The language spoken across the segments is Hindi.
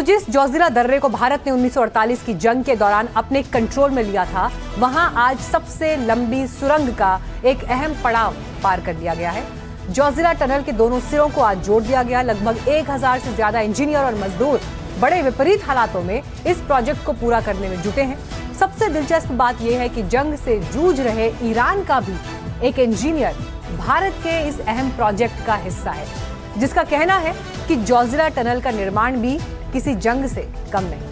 तो जिस जोजिला दर्रे को भारत ने 1948 की जंग के दौरान अपने कंट्रोल में लिया था, वहां आज सबसे लंबी सुरंग का एक अहम पड़ाव पार कर लिया गया है। जोजिला टनल के दोनों सिरों को आज जोड़ दिया गया। लगभग 1000 से ज्यादा इंजीनियर और मजदूर बड़े विपरीत हालातों में इस प्रोजेक्ट को पूरा करने में जुटे हैं। सबसे दिलचस्प बात यह है कि जंग से जूझ रहे ईरान का भी एक इंजीनियर भारत के इस अहम प्रोजेक्ट का हिस्सा है, जिसका कहना है कि जोजिला टनल का निर्माण भी किसी जंग से कम नहीं।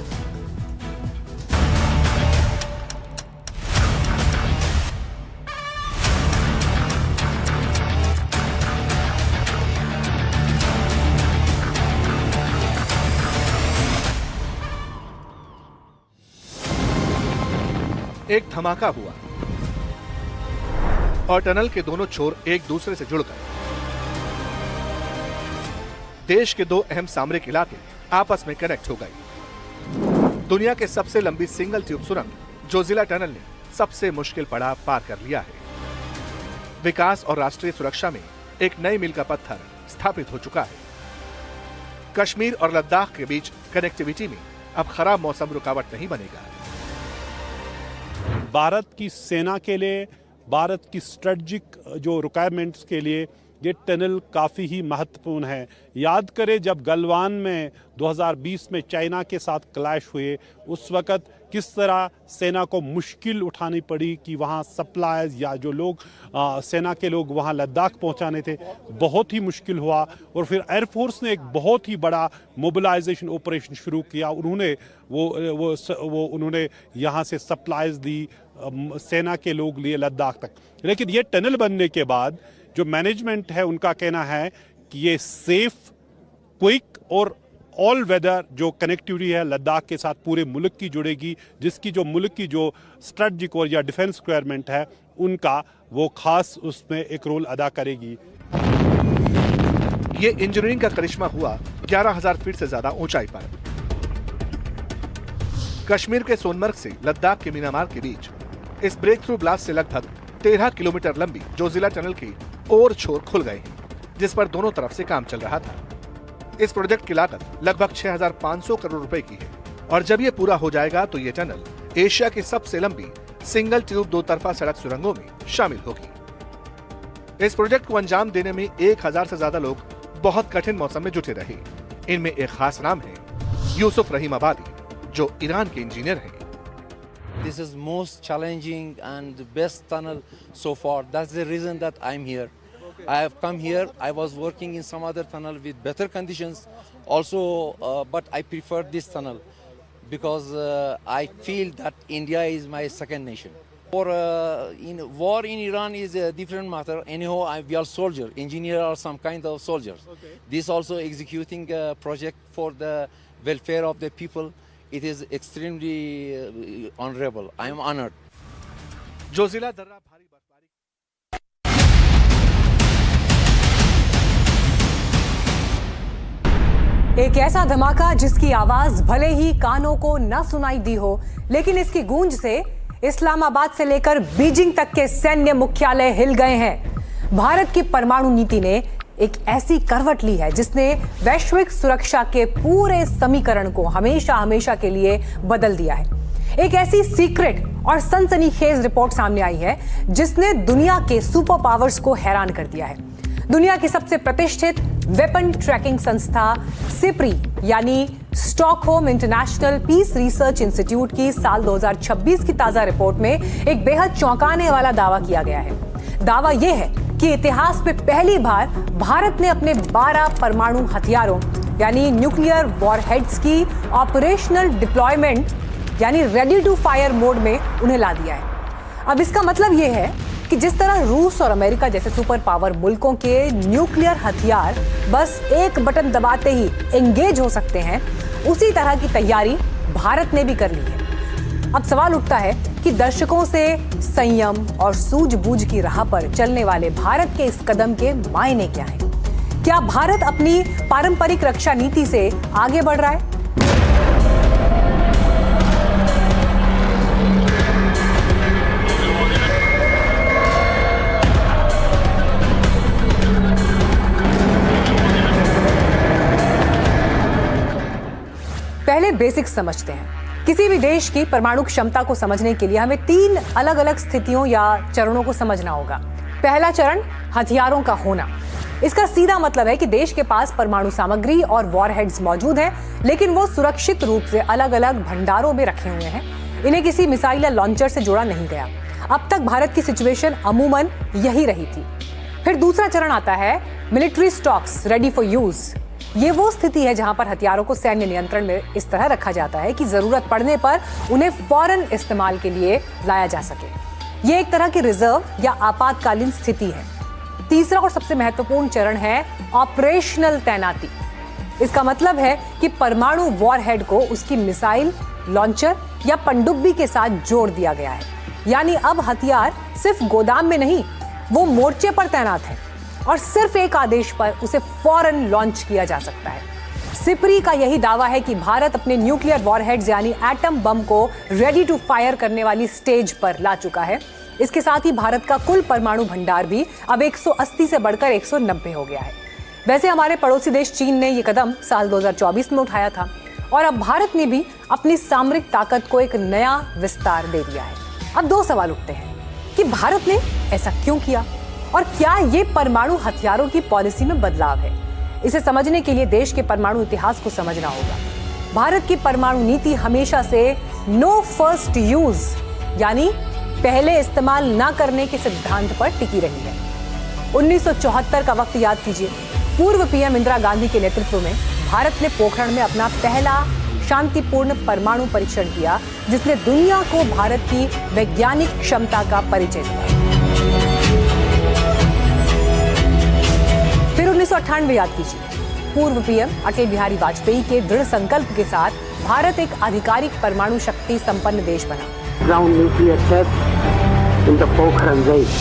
एक धमाका हुआ और टनल के दोनों छोर एक दूसरे से जुड़ गए। देश के दो अहम सामरिक इलाके आपस में कनेक्ट हो गए। दुनिया के सबसे लंबी सिंगल ट्यूब सुरंग जोजिला टनल ने सबसे मुश्किल पड़ाव पार कर लिया है। विकास और राष्ट्रीय सुरक्षा में एक नई मील का पत्थर स्थापित हो चुका है। कश्मीर और लद्दाख के बीच कनेक्टिविटी में अब खराब मौसम रुकावट नहीं बनेगा। भारत की सेना के लिए, भारत की स्ट्रेटजिक जो रिक्वायरमेंट्स के लिए ये टनल काफ़ी ही महत्वपूर्ण है। याद करें जब गलवान में 2020 में चाइना के साथ क्लैश हुए, उस वक़्त किस तरह सेना को मुश्किल उठानी पड़ी कि वहाँ सप्लाईज या जो लोग सेना के लोग वहाँ लद्दाख पहुँचाने थे, बहुत ही मुश्किल हुआ। और फिर एयरफोर्स ने एक बहुत ही बड़ा मोबिलाइजेशन ऑपरेशन शुरू किया। उन्होंने उन्होंने यहाँ से सप्लाईज दी सेना के लोग लिए लद्दाख तक। लेकिन ये टनल बनने के बाद जो मैनेजमेंट है उनका कहना है कि ये सेफ, क्विक और ऑल वेदर जो कनेक्टिविटी है लद्दाख के साथ पूरे मुल्क की जुड़ेगी, जिसकी जो मुल्क की जो स्ट्रेटजिक और या डिफेंस रिक्वायरमेंट है उनका वो खास उसमें एक रोल अदा करेगी। ये इंजीनियरिंग का करिश्मा हुआ 11,000 फीट से ज्यादा ऊंचाई पर। कश्मीर के सोनमर्ग से लद्दाख के मीनामार के बीच इस ब्रेक थ्रू ब्लास्ट से लगभग 13 किलोमीटर लंबी जोजिला टनल के और छोर खुल गए हैं, जिस पर दोनों तरफ से काम चल रहा था। इस प्रोजेक्ट की लागत लगभग 6,500 करोड़ रुपए की है और जब ये पूरा हो जाएगा तो ये टनल एशिया की सबसे लंबी सिंगल ट्यूब दो तरफा सड़क सुरंगों में शामिल होगी। इस प्रोजेक्ट को अंजाम देने में 1000 से ज्यादा लोग बहुत कठिन मौसम में जुटे रहे। इनमें एक खास नाम है यूसुफ रहीम आबादी, जो ईरान के इंजीनियर हैं। This is most challenging and the best tunnel so far. That's the reason that I'm here. I have come here. I was working in some other tunnel with better conditions also, but I prefer this tunnel because I feel that India is my second nation. War in Iran is a different matter. Anyhow, we are soldiers, engineers or some kind of soldiers. Okay. This also executing a project for the welfare of the people. It is extremely honorable. I am honored. Zoji La दर्रा भारी बर्फबारी एक ऐसा धमाका जिसकी आवाज भले ही कानों को न सुनाई दी हो, लेकिन इसकी गूंज से इस्लामाबाद से लेकर बीजिंग तक के सैन्य मुख्यालय हिल गए हैं। भारत की परमाणु नीति ने एक ऐसी करवट ली है जिसने वैश्विक सुरक्षा के पूरे समीकरण को हमेशा हमेशा के लिए बदल दिया है। एक ऐसी सीक्रेट और सनसनीखेज रिपोर्ट सामने आई है जिसने दुनिया के सुपर पावर्स को हैरान कर दिया है। दुनिया की सबसे प्रतिष्ठित वेपन ट्रैकिंग संस्था सिप्री यानी Stockholm International Peace Research Institute की साल 2026 की ताजा रिपोर्ट में एक बेहद चौंकाने वाला दावा किया गया है। दावा यह है कि इतिहास में पहली बार भारत ने अपने 12 परमाणु हथियारों यानी न्यूक्लियर वॉरहेड्स की ऑपरेशनल डिप्लॉयमेंट यानी रेडी टू फायर मोड में उन्हें ला दिया है। अब इसका मतलब यह है कि जिस तरह रूस और अमेरिका जैसे सुपर पावर मुल्कों के न्यूक्लियर हथियार बस एक बटन दबाते ही एंगेज हो सकते हैं, उसी तरह की तैयारी भारत ने भी कर ली है। अब सवाल उठता है कि दर्शकों से संयम और सूझबूझ की राह पर चलने वाले भारत के इस कदम के मायने क्या हैं? क्या भारत अपनी पारंपरिक रक्षा नीति से आगे बढ़ रहा है? बेसिक्स समझते हैं। किसी भी देश की परमाणु क्षमता को समझने के लिए हमें 3 अलग अलग स्थितियों या चरणों को समझना होगा। पहला चरण, हथियारों का होना। इसका सीधा मतलब है कि देश के पास परमाणु सामग्री और वॉरहेड्स मौजूद हैं, लेकिन वो सुरक्षित रूप से अलग अलग भंडारों में रखे हुए हैं। इन्हें किसी मिसाइल या लॉन्चर से जोड़ा नहीं गया। अब तक भारत की सिचुएशन अमूमन यही रही थी। फिर दूसरा चरण आता है military stocks ready for use. ये वो स्थिति है जहां पर हथियारों को सैन्य नियंत्रण में इस तरह रखा जाता है कि जरूरत पड़ने पर उन्हें फौरन इस्तेमाल के लिए लाया जा सके। ये एक तरह की रिजर्व या आपातकालीन स्थिति है। तीसरा और सबसे महत्वपूर्ण चरण है ऑपरेशनल तैनाती। इसका मतलब है कि परमाणु वॉरहेड को उसकी मिसाइल, लॉन्चर या पनडुब्बी के साथ जोड़ दिया गया है। यानी अब हथियार सिर्फ गोदाम में नहीं, वो मोर्चे पर तैनात है और सिर्फ एक आदेश पर उसे फौरन लॉन्च किया जा सकता है। सिपरी का यही दावा है कि भारत अपने न्यूक्लियर वॉरहेड्स यानी एटम बम को रेडी टू फायर करने वाली स्टेज पर ला चुका है। इसके साथ ही भारत का कुल परमाणु भंडार भी अब 180 से बढ़कर 190 हो गया है। वैसे हमारे पड़ोसी देश चीन ने यह कदम साल 2024 में उठाया था और अब भारत ने भी अपनी सामरिक ताकत को एक नया विस्तार दे दिया है। अब 2 सवाल उठते हैं कि भारत ने ऐसा क्यों किया और क्या ये परमाणु हथियारों की पॉलिसी में बदलाव है। इसे समझने के लिए देश के परमाणु इतिहास को समझना होगा। भारत की परमाणु नीति हमेशा से नो फर्स्ट यूज यानी पहले इस्तेमाल ना करने के सिद्धांत पर टिकी रही है। 1974 का वक्त याद कीजिए। पूर्व पीएम इंदिरा गांधी के नेतृत्व में भारत ने पोखरण में अपना पहला शांतिपूर्ण परमाणु परीक्षण किया, जिसने दुनिया को भारत की वैज्ञानिक क्षमता का परिचय दिया। फिर 1998 याद कीजिए। पूर्व पीएम अटल बिहारी वाजपेयी के दृढ़ संकल्प के साथ भारत एक आधिकारिक परमाणु शक्ति संपन्न देश बना। Ground nuclear test in the Pokhran Range.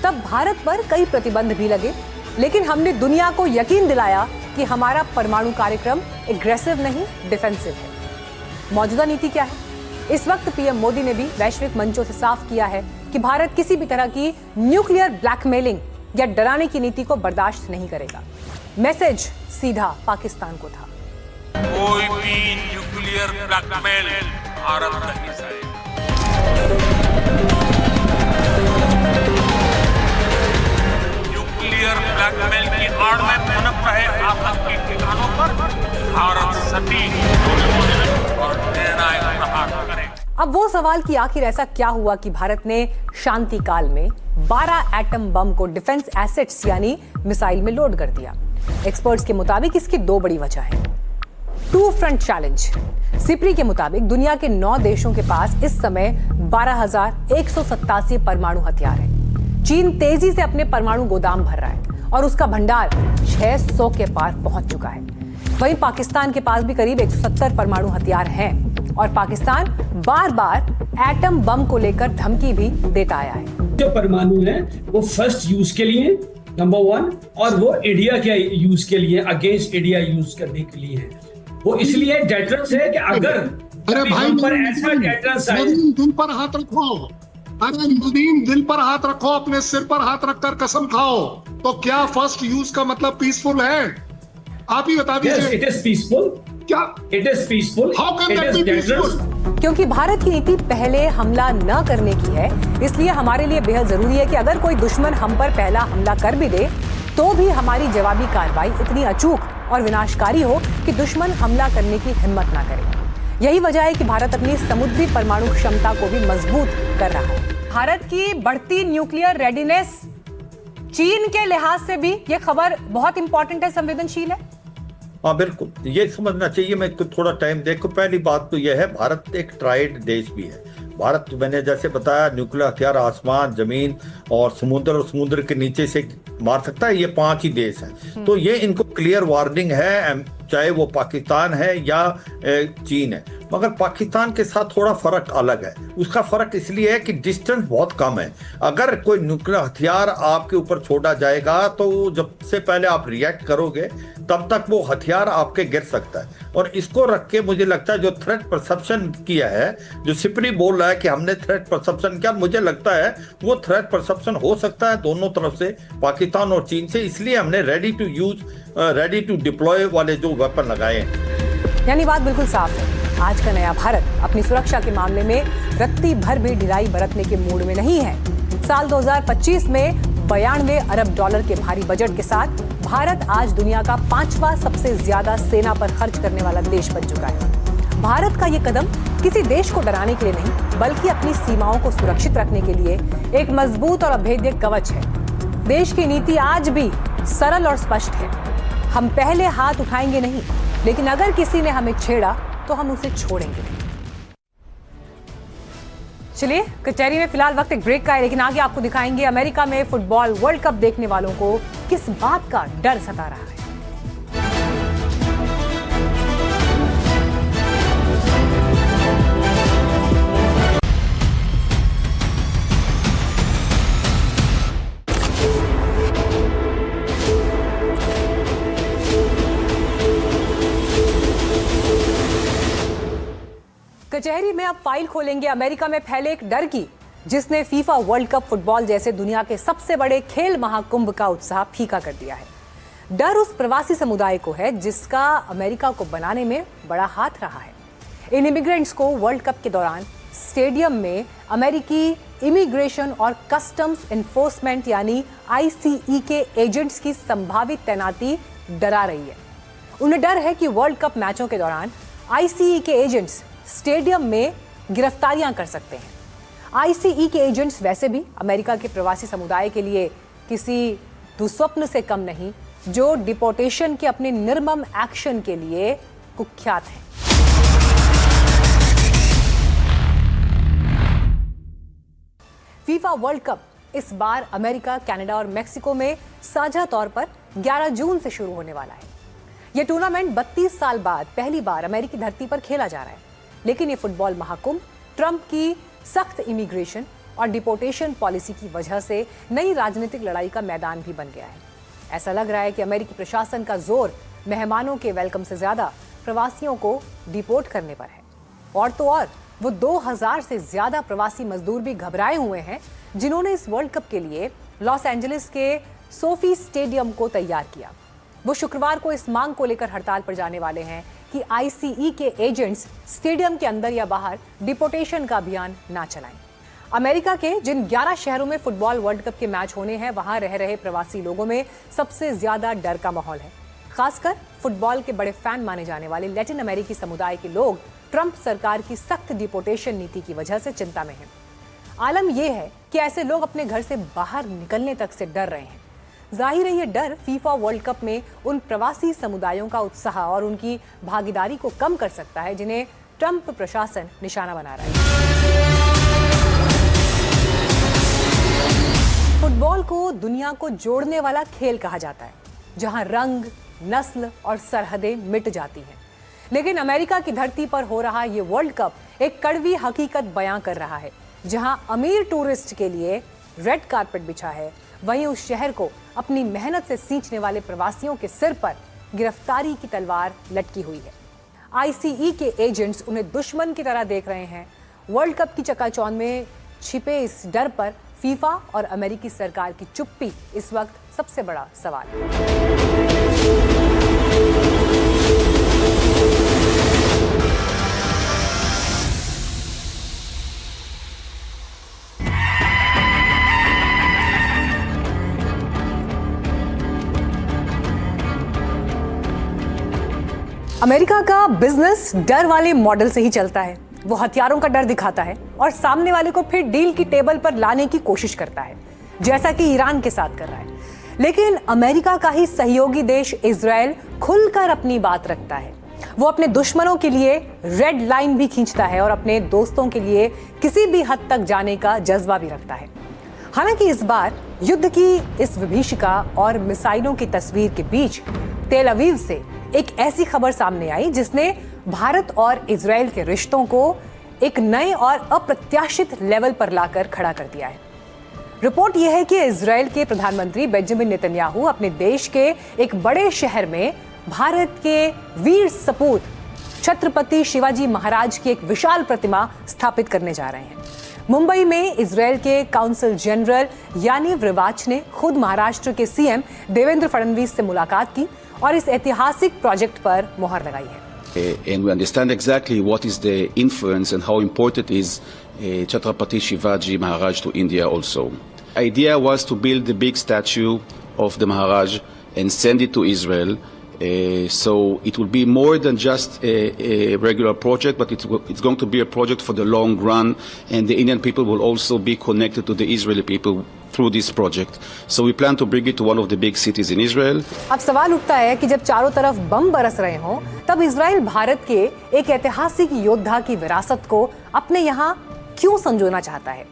तब भारत पर कई प्रतिबंध भी लगे, लेकिन हमने दुनिया को यकीन दिलाया कि हमारा परमाणु कार्यक्रम एग्रेसिव नहीं, डिफेंसिव है। मौजूदा नीति क्या है? इस वक्त पीएम मोदी ने भी वैश्विक मंचों से साफ किया है कि भारत किसी भी तरह की न्यूक्लियर ब्लैकमेलिंग या डराने की नीति को बर्दाश्त नहीं करेगा। मैसेज सीधा पाकिस्तान को था। कोई भी न्यूक्लियर ब्लैकमेल भारत नहीं सहेगा। न्यूक्लियर ब्लैकमेल की आड़ में पनप रहे आतंक के ठिकानों पर भारत सटीक और निर्णायक प्रहार करेगा। अब वो सवाल कि आखिर ऐसा क्या हुआ कि भारत ने शांति काल में 12 एटम बम को डिफेंस एसेट्स यानी मिसाइल में लोड कर दिया। एक्सपर्ट्स के मुताबिक इसकी 2 बड़ी वजह है। 2 फ्रंट चैलेंज। सिपरी के मुताबिक दुनिया के 9 देशों के पास इस समय 12,187 परमाणु हथियार हैं। चीन तेजी से अपने परमाणु गोदाम भर रहा है और उसका भंडार 600 के पार पहुंच चुका है। वहीं पाकिस्तान के पास भी करीब 170 परमाणु हथियार हैं और पाकिस्तान बार-बार एटम बम को लेकर धमकी भी देता आया है। जो परमाणु है वो फर्स्ट यूज के लिए नंबर 1 और वो इंडिया के यूज के लिए अगेंस्ट इंडिया यूज करने के लिए है। वो इसलिए डेटरेंस है कि अगर अरे भाई पर ऐसा डेटरेंस आए, दिल पर हाथ रखो। अरे नदीम, दिल पर हाथ रखो, अपने सिर पर हाथ रखकर कसम खाओ। तो क्या फर्स्ट यूज का मतलब पीसफुल है? आप ही बता दीजिए। It is peaceful. क्या it is peaceful? How can that be peaceful? क्योंकि भारत की नीति पहले हमला न करने की है, इसलिए हमारे लिए बेहद जरूरी है कि अगर कोई दुश्मन हम पर पहला हमला कर भी दे तो भी हमारी जवाबी कार्रवाई इतनी अचूक और विनाशकारी हो कि दुश्मन हमला करने की हिम्मत ना करे। यही वजह है कि भारत अपनी समुद्री परमाणु क्षमता को भी मजबूत कर रहा है। भारत की बढ़ती न्यूक्लियर रेडीनेस चीन के लिहाज से भी ये खबर बहुत इंपॉर्टेंट है, संवेदनशील है। हाँ बिल्कुल, ये समझना चाहिए। मैं थोड़ा टाइम देखो। पहली बात तो यह है, भारत एक ट्राइड देश भी है। भारत, मैंने जैसे बताया, न्यूक्लियर हथियार आसमान, जमीन और समुद्र के नीचे से मार सकता है। ये 5 ही देश हैं। तो ये इनको क्लियर वार्निंग है, चाहे वो पाकिस्तान है या चीन है। मगर पाकिस्तान के साथ थोड़ा फर्क अलग है। उसका फर्क इसलिए है कि डिस्टेंस बहुत कम है। अगर कोई न्यूक्लियर हथियार आपके ऊपर छोड़ा जाएगा तो जब से पहले आप रिएक्ट करोगे तब तक वो हथियार आपके गिर सकता है। और इसको रख के मुझे लगता है जो थ्रेट परसेप्शन किया है, जो सिपरी बोल रहा है कि हमने थ्रेट परसेप्शन किया, मुझे लगता है वो थ्रेट परसेप्शन हो सकता है दोनों तरफ से, पाकिस्तान और चीन से। इसलिए हमने ready to use, ready to deploy वाले जो वेपन लगाए हैं। यानी बात बिल्कुल साफ है, आज का नया भारत अपनी सुरक्षा के मामले में रत्ती भर भी ढिलाई बरतने के मूड में नहीं है। साल 2025 में 92 अरब डॉलर के भारी बजट के साथ भारत आज दुनिया का 5वां सबसे ज्यादा सेना पर खर्च करने वाला देश बन चुका है। भारत का ये कदम किसी देश को डराने के लिए नहीं, बल्कि अपनी सीमाओं को सुरक्षित रखने के लिए एक मजबूत और अभेद्य कवच है। देश की नीति आज भी सरल और स्पष्ट है। हम पहले हाथ उठाएंगे नहीं, लेकिन अगर किसी ने हमें छेड़ा तो हम उसे छोड़ेंगे नहीं। चलिए, कचहरी में फिलहाल वक्त एक ब्रेक का है, लेकिन आगे आपको दिखाएंगे अमेरिका में फुटबॉल वर्ल्ड कप देखने वालों को किस बात का डर सता रहा है। कचहरी में अब फाइल खोलेंगे अमेरिका में फैले एक डर की, जिसने फीफा वर्ल्ड कप फुटबॉल जैसे दुनिया के सबसे बड़े खेल महाकुंभ का उत्साह फीका कर दिया है। डर उस प्रवासी समुदाय को है जिसका अमेरिका को बनाने में बड़ा हाथ रहा है। इन इमिग्रेंट्स को वर्ल्ड कप के दौरान स्टेडियम में अमेरिकी इमिग्रेशन और कस्टम्स एनफोर्समेंट यानी ICE के एजेंट्स की संभावित तैनाती डरा रही है। उन्हें डर है कि वर्ल्ड कप मैचों के दौरान ICE के एजेंट्स स्टेडियम में गिरफ्तारियां कर सकते हैं। ICE के एजेंट्स वैसे भी अमेरिका के प्रवासी समुदाय के लिए किसी दुस्वप्न से कम नहीं, जो डिपोर्टेशन के अपने निर्मम एक्शन के लिए कुख्यात हैं। फीफा वर्ल्ड कप इस बार अमेरिका, कनाडा और मेक्सिको में साझा तौर पर 11 जून से शुरू होने वाला है। यह टूर्नामेंट 32 साल बाद पहली बार अमेरिकी धरती पर खेला जा रहा है। लेकिन ये फुटबॉल महाकुंभ ट्रंप की सख्त इमिग्रेशन और डिपोर्टेशन पॉलिसी की वजह से नई राजनीतिक लड़ाई का मैदान भी बन गया है। ऐसा लग रहा है कि अमेरिकी प्रशासन का जोर मेहमानों के वेलकम से ज्यादा प्रवासियों को डिपोर्ट करने पर है। और तो और वो 2000 से ज्यादा प्रवासी मजदूर भी घबराए हुए हैं, जिन्होंने इस वर्ल्ड कप के लिए लॉस एंजलिस के सोफी स्टेडियम को तैयार किया। वो शुक्रवार को इस मांग को लेकर हड़ताल पर जाने वाले हैं कि ICE के एजेंट्स स्टेडियम के अंदर या बाहर डिपोर्टेशन का अभियान ना चलाएं। अमेरिका के जिन 11 शहरों में फुटबॉल वर्ल्ड कप के मैच होने हैं, वहां रह रहे प्रवासी लोगों में सबसे ज्यादा डर का माहौल है। खासकर फुटबॉल के बड़े फैन माने जाने वाले लैटिन अमेरिकी समुदाय के लोग ट्रंप सरकार की सख्त डिपोर्टेशन नीति की वजह से चिंता में हैं। आलम यह है कि ऐसे लोग अपने घर से बाहर निकलने तक से डर रहे हैं। जाहिर है, ये डर फीफा वर्ल्ड कप में उन प्रवासी समुदायों का उत्साह और उनकी भागीदारी को कम कर सकता है, जिन्हें ट्रंप प्रशासन निशाना बना रहा है। फुटबॉल को दुनिया को जोड़ने वाला खेल कहा जाता है, जहां रंग, नस्ल और सरहदें मिट जाती हैं। लेकिन अमेरिका की धरती पर हो रहा ये वर्ल्ड कप एक कड़वी हकीकत बयां कर रहा है। जहां अमीर टूरिस्ट के लिए रेड कारपेट बिछा है, वहीं उस शहर को अपनी मेहनत से सींचने वाले प्रवासियों के सिर पर गिरफ्तारी की तलवार लटकी हुई है। ICE के एजेंट्स उन्हें दुश्मन की तरह देख रहे हैं। वर्ल्ड कप की चकाचौंध में छिपे इस डर पर फीफा और अमेरिकी सरकार की चुप्पी इस वक्त सबसे बड़ा सवाल है। अमेरिका का बिजनेस डर वाले मॉडल से ही चलता है। वो हथियारों का डर दिखाता है और सामने वाले को फिर डील की टेबल पर लाने की कोशिश करता है, जैसा कि ईरान के साथ कर रहा है। लेकिन अमेरिका का ही सहयोगी देश इजराइल खुलकर अपनी बात रखता है। वो अपने दुश्मनों के लिए रेड लाइन भी खींचता है और अपने दोस्तों के लिए किसी भी हद तक जाने का जज्बा भी रखता है। हालांकि इस बार युद्ध की इस विभीषिका और मिसाइलों की तस्वीर के बीच तेल अवीव से एक ऐसी खबर सामने आई जिसने भारत और इजराइल के रिश्तों को एक नए और अप्रत्याशित लेवल पर लाकर खड़ा कर दिया है। रिपोर्ट यह है कि इजराइल के प्रधानमंत्री बेंजामिन नेतन्याहू अपने देश के एक बड़े शहर में भारत के वीर सपूत छत्रपति शिवाजी महाराज की एक विशाल प्रतिमा स्थापित करने जा रहे हैं। मुंबई में इजराइल के काउंसल जनरल यानीव रिवाच ने खुद महाराष्ट्र के सीएम देवेंद्र फडणवीस से मुलाकात की और इस ऐतिहासिक प्रोजेक्ट पर मुहर लगाई है। And we understand exactly what is the influence and how important is Chhatrapati Shivaji Maharaj to India also. Idea was to build the big statue of the Maharaj and send it to Israel. So it will be more than just a regular project, but it's going to be a project for the long run, and the Indian people will also be connected to the Israeli people through this project. So we plan to bring it to one of the big cities in Israel. अब सवाल उठता है कि जब चारों तरफ बम बरस रहे हों, तब इजराइल भारत के एक ऐतिहासिक योद्धा की विरासत को अपने यहाँ क्यों संजोना चाहता है?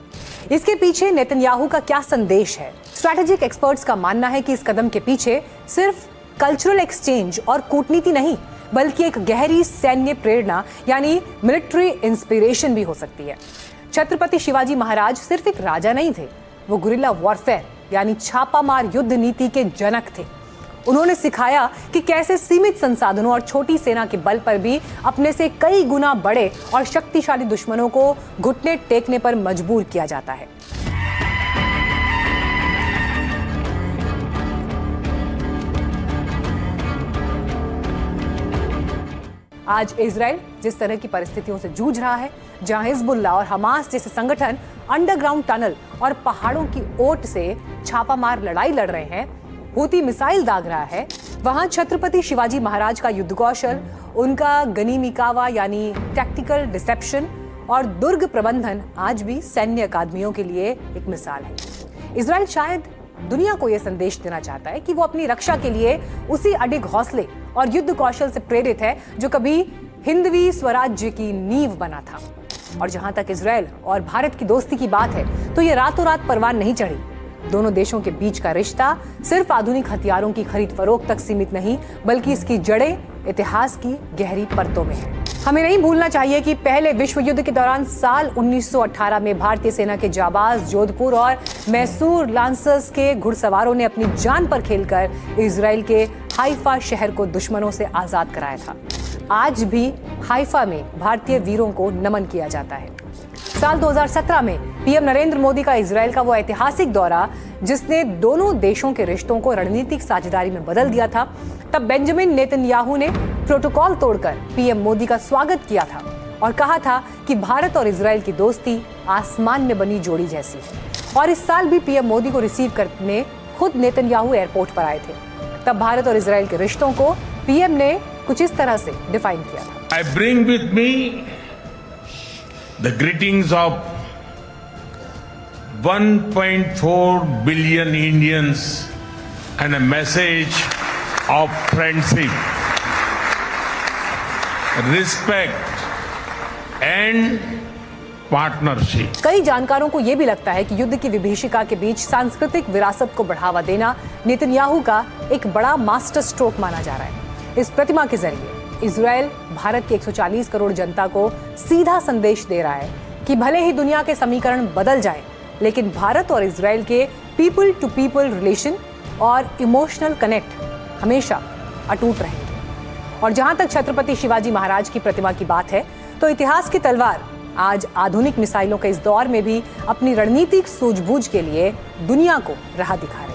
इसके पीछे नेतन्याहू का क्या संदेश है? स्ट्रैटेजिक एक्सपर्ट्स का मानना है कि इस कदम के पीछे सिर्फ कल्चरल एक्सचेंज और कूटनीति नहीं, बल्कि एक गहरी सैन्य प्रेरणा यानी मिलिट्री इंस्पिरेशन भी हो सकती है। छत्रपति शिवाजी महाराज सिर्फ एक राजा नहीं थे, वो गुरिल्ला वॉरफेयर यानी छापामार युद्ध नीति के जनक थे। उन्होंने सिखाया कि कैसे सीमित संसाधनों और छोटी सेना के बल पर भी अपने से कई गुना बड़े और शक्तिशाली दुश्मनों को घुटने टेकने पर मजबूर किया जाता है। आज इजराइल जिस तरह की परिस्थितियों से जूझ रहा है, जहां हिजबुल्लाह और हमास जैसे संगठन अंडरग्राउंड टनल और पहाड़ों की ओट से छापामार लड़ाई लड़ रहे हैं, हूती मिसाइल दाग रहा है, वहां छत्रपति शिवाजी महाराज का युद्ध कौशल, उनका गनीमी कावा यानी टैक्टिकल डिसेप्शन और दुर्ग प्रबंधन आज भी सैन्य अकादमियों के लिए एक मिसाल है। इजराइल शायद दुनिया को यह संदेश देना चाहता है कि वो अपनी रक्षा के लिए उसी अडिग हौसले और युद्ध कौशल से प्रेरित है जो कभी हिंदवी स्वराज्य की नींव बना था। और जहां तक इजराइल और भारत की दोस्ती की बात है, तो ये रातों रात परवान नहीं चढ़ी। दोनों देशों के बीच का रिश्ता सिर्फ आधुनिक हथियारों की खरीद फरोख्त तक सीमित नहीं, बल्कि इसकी जड़ें इतिहास की गहरी परतों में है। हमें नहीं भूलना चाहिए कि पहले विश्व युद्ध के दौरान साल 1918 में भारतीय सेना के जाबाज जोधपुर और मैसूर लांसर्स के घुड़सवारों ने अपनी जान पर खेलकर इजराइल के हाइफा शहर को दुश्मनों से आजाद कराया था। आज भी हाइफा में भारतीय वीरों को नमन किया जाता है। साल 2017 में पीएम नरेंद्र मोदी का इजराइल का वो ऐतिहासिक दौरा, जिसने दोनों देशों के रिश्तों को रणनीतिक साझेदारी में बदल दिया था, तब बेंजामिन नेतन्याहू ने प्रोटोकॉल तोड़कर पीएम मोदी का स्वागत किया था और कहा था कि भारत और इजराइल की दोस्ती आसमान में बनी जोड़ी जैसी है। और इस साल भी पीएम मोदी को रिसीव करने खुद नेतन्याहू एयरपोर्ट पर आए थे। तब भारत और इजराइल के रिश्तों को पीएम ने कुछ इस तरह से डिफाइन किया था। I bring with me the greetings of 1.4 billion Indians and a message of friendship, respect and partnership. कई जानकारों को यह भी लगता है कि युद्ध की विभीषिका के बीच सांस्कृतिक विरासत को बढ़ावा देना नेतन्याहू का एक बड़ा मास्टर स्ट्रोक माना जा रहा है। इस प्रतिमा के जरिए इजराइल भारत की 140 करोड़ जनता को सीधा संदेश दे रहा है कि भले ही दुनिया के समीकरण बदल जाए, लेकिन भारत और इजराइल के पीपल टू पीपल रिलेशन और इमोशनल कनेक्ट हमेशा अटूट रहेंगे। और जहां तक छत्रपति शिवाजी महाराज की प्रतिमा की बात है, तो इतिहास की तलवार आज आधुनिक मिसाइलों के इस दौर में भी अपनी रणनीतिक सूझबूझ के लिए दुनिया को राह दिखा रही है।